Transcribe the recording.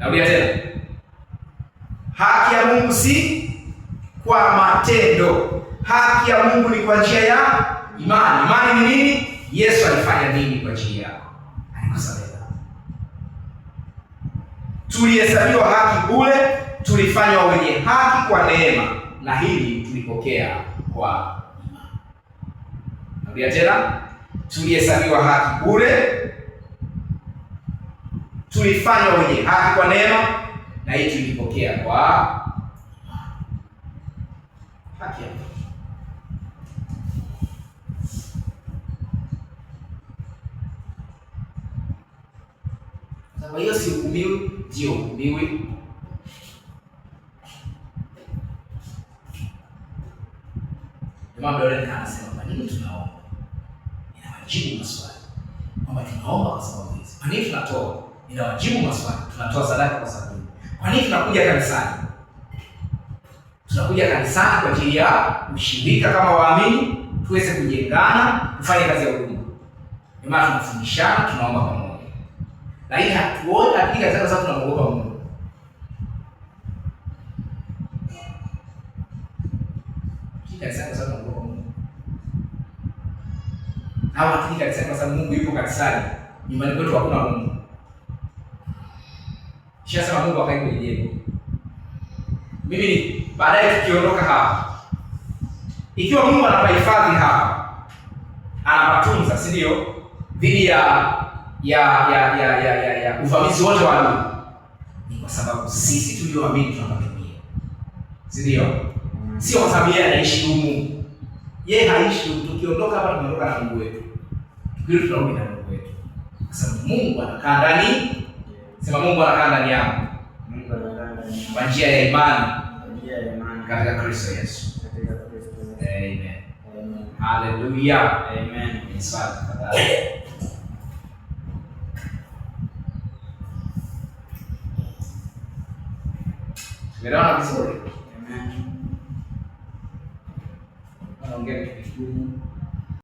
Narudia tena. Haki ya Mungu si kwa matendo. Haki ya Mungu ni kwa njia ya imani. Imani ni nini? Yesu alifanya nini kwa ajili yako? Alikusamehe. Tulihesabiwa haki bure, tulifanywa wenye haki kwa neema, na hili tulipokea kwa imani. Narudia tena. Tulihesabiwa haki bure, tulifanywa wenye haki kwa neema, na hii tulipokea kwa haki. Kwa hiyo si hukumiwi, ndio hukumiwi. Jamaa Dole anasema kwa nini tunaomba? Inawajibu maswali. Kwamba tunaomba kwa sababu hizi. Kwa nini tunatoa? Inawajibu maswali. Tunatoa sadaka kwa sababu hizi. Kwa nini tunakuja kanisani? Tunakuja kanisani kwa ajili ya ushirika kama waamini, tuweze kujengana, kufanya kazi ya huduma. Ndio maana tunafundishana, tunaomba pamoja. Lakini hatuoni hakika kwa sababu tunamuogopa Mungu. Kika sana sababu tunamuogopa Mungu. Hawa hakika sana sababu Mungu yupo kanisani. Nyumbani kwetu hakuna Mungu. Kisha sema Mungu akae kwenye jengo. Mimi baadaye tukiondoka hapa, ikiwa Mungu anapahifadhi hapa, anapatunza, si ndio? Dhidi ya uvamizi wote wa adui, ni kwa sababu sisi tulioamini tunapatumia, si ndio? Sio kwa sababu yeye anaishi humu. Yeye haishi humu. Tukiondoka hapa tunaondoka na Mungu wetu, tukirudi tunarudi na Mungu wetu, kwa sababu Mungu anakaa ndani. Sema Mungu anakaa ndani yangu. Mungu anakaa ndani kwa njia ya imani, katika Kristo Yesu. Amen. Hallelujah. Amen. Tumeona vizuri. Amen. Anaongea kitu kigumu.